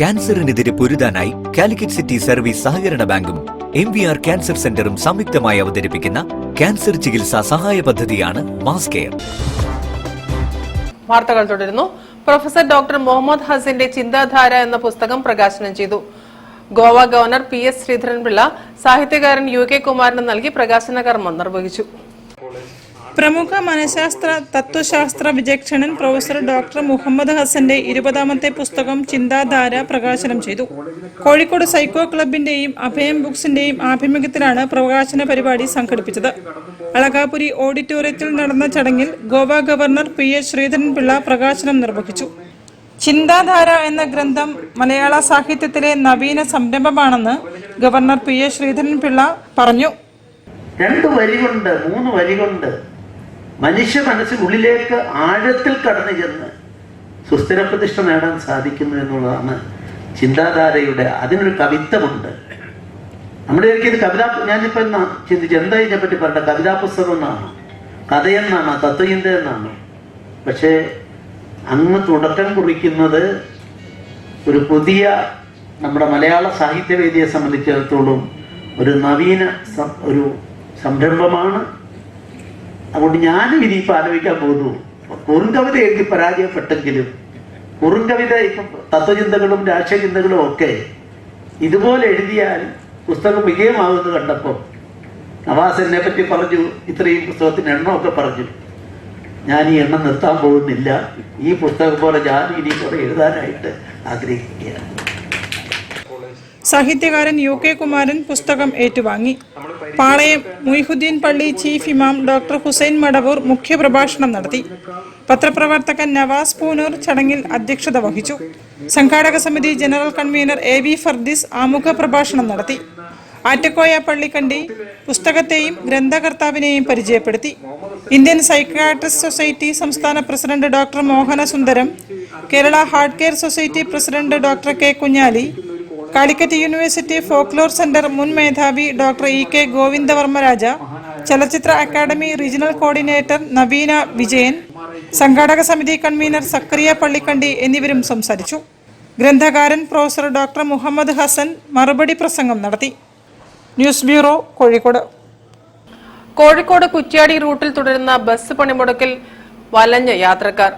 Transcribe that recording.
ക്യാൻസറിനെതിരെ പൊരുതാനായി Calicut city service സഹകരണ ബാങ്കും MVR cancer സെന്ററും സംയുക്തമായി അവതരിപ്പിക്കുന്ന ക്യാൻസർ ചികിത്സാ സഹായ പദ്ധതിയാണ് മാസ് കെയർ. വാർത്തകൾ തുടരുന്നു. പ്രൊഫസർ ഡോക്ടർ മുഹമ്മദ് ഹസന്റെ ചിന്താധാര എന്ന പുസ്തകം പ്രകാശനം ചെയ്തു. ഗോവ ഗവർണർ PS ശ്രീധരൻപിള്ള സാഹിത്യകാരൻ UK കുമാരന് നൽകി പ്രകാശന കർമ്മം നിർവഹിച്ചു. പ്രമുഖ മനഃശാസ്ത്ര തത്വശാസ്ത്ര വിചക്ഷണൻ പ്രൊഫസർ ഡോക്ടർ മുഹമ്മദ് ഹസന്റെ 20ാമത്തെ പുസ്തകം ചിന്താധാര പ്രകാശനം ചെയ്തു. കോഴിക്കോട് സൈക്കോ ക്ലബിന്റെയും അഭയം ബുക്സിന്റെയും ആഭിമുഖ്യത്തിലാണ് പ്രകാശന പരിപാടി സംഘടിപ്പിച്ചത്. അളകാപുരി ഓഡിറ്റോറിയത്തിൽ നടന്ന ചടങ്ങിൽ ഗോവ ഗവർണർ PS ശ്രീധരൻപിള്ള പ്രകാശനം നിർവഹിച്ചു. ചിന്താധാര എന്ന ഗ്രന്ഥം മലയാള സാഹിത്യത്തിലെ നവീന സംരംഭമാണെന്ന് ഗവർണർ PS ശ്രീധരൻപിള്ള പറഞ്ഞു. 2 വരി കൊണ്ട് 3 വരി കൊണ്ട് മനുഷ്യ മനസ്സിനുള്ളിലേക്ക് ആഴത്തിൽ കടന്നു ചെന്ന് സുസ്ഥിര പ്രതിഷ്ഠ നേടാൻ സാധിക്കുന്നു എന്നുള്ളതാണ് ചിന്താധാരയുടെ. അതിനൊരു കവിത്വമുണ്ട്. നമ്മുടെ ഇത് കവിതാ, ഞാനിപ്പോൾ ചിന്തിച്ചു എന്താ ഇതിനെപ്പറ്റി പറയട്ടെ. കവിതാ പുസ്തകം എന്നാണ്, കഥയെന്നാണ്, തത്വചിന്ത എന്നാണ്. പക്ഷേ അങ്ങ് തുടക്കം കുറിക്കുന്നത് ഒരു പുതിയ നമ്മുടെ മലയാള സാഹിത്യവേദിയെ സംബന്ധിച്ചിടത്തോളം ഒരു നവീന ഒരു സംരംഭമാണ്. അതുകൊണ്ട് ഞാനും ഇനിയിപ്പോൾ ആലോചിക്കാൻ പോകുന്നു. കുറുങ്കവിത എഴുതി പരാജയപ്പെട്ടെങ്കിലും കുറുങ്കവിത ഇപ്പം തത്വചിന്തകളും രാഷ്ട്രീയ ചിന്തകളും ഒക്കെ ഇതുപോലെ എഴുതിയാൽ പുസ്തകം വിജയമാകുമെന്ന് കണ്ടപ്പോൾ നവാസ് എന്നെ പറ്റി പറഞ്ഞു, ഇത്രയും പുസ്തകത്തിന് എണ്ണമൊക്കെ പറഞ്ഞു. ഞാൻ ഈ എണ്ണം നിർത്താൻ പോകുന്നില്ല. ഈ പുസ്തകം പോലെ ഞാൻ ഇനി കുറെ എഴുതാനായിട്ട് ആഗ്രഹിക്കുകയാണ്. സാഹിത്യകാരൻ UK കുമാരൻ പുസ്തകം ഏറ്റുവാങ്ങി. പാളയം മുയ്ഹുദ്ദീൻ പള്ളി ചീഫ് ഇമാം ഡോക്ടർ ഹുസൈൻ മടവൂർ മുഖ്യപ്രഭാഷണം നടത്തി. പത്രപ്രവർത്തകൻ നവാസ് പൂനൂർ ചടങ്ങിൽ അധ്യക്ഷത വഹിച്ചു. സംഘാടക സമിതി ജനറൽ കൺവീനർ AV ഫർദിസ് ആമുഖ പ്രഭാഷണം നടത്തി. ആറ്റക്കോയ പള്ളിക്കണ്ടി പുസ്തകത്തെയും ഗ്രന്ഥകർത്താവിനെയും പരിചയപ്പെടുത്തി. ഇന്ത്യൻ സൈക്യാട്രിസ്റ്റ് സൊസൈറ്റി സംസ്ഥാന president doctor Mohana Sundaram, Kerala heart care society president doctor K Kunhali, Calicut university folklore centre മുൻ മേധാവി ഡോക്ടർ EK ഗോവിന്ദവർമ്മരാജ, ചലച്ചിത്ര അക്കാദമി റീജിയണൽ കോർഡിനേറ്റർ നവീന വിജയൻ, സംഘാടക സമിതി കൺവീനർ സക്കറിയ പള്ളിക്കണ്ടി എന്നിവരും സംസാരിച്ചു. ഗ്രന്ഥകാരൻ പ്രൊഫസർ ഡോക്ടർ മുഹമ്മദ് ഹസൻ മറുപടി പ്രസംഗം നടത്തി. News bureau, Kozhikode. കോഴിക്കോട് കുറ്റ്യാടി റൂട്ടിൽ തുടരുന്ന ബസ് പണിമുടക്കിൽ വലഞ്ഞ് യാത്രക്കാർ.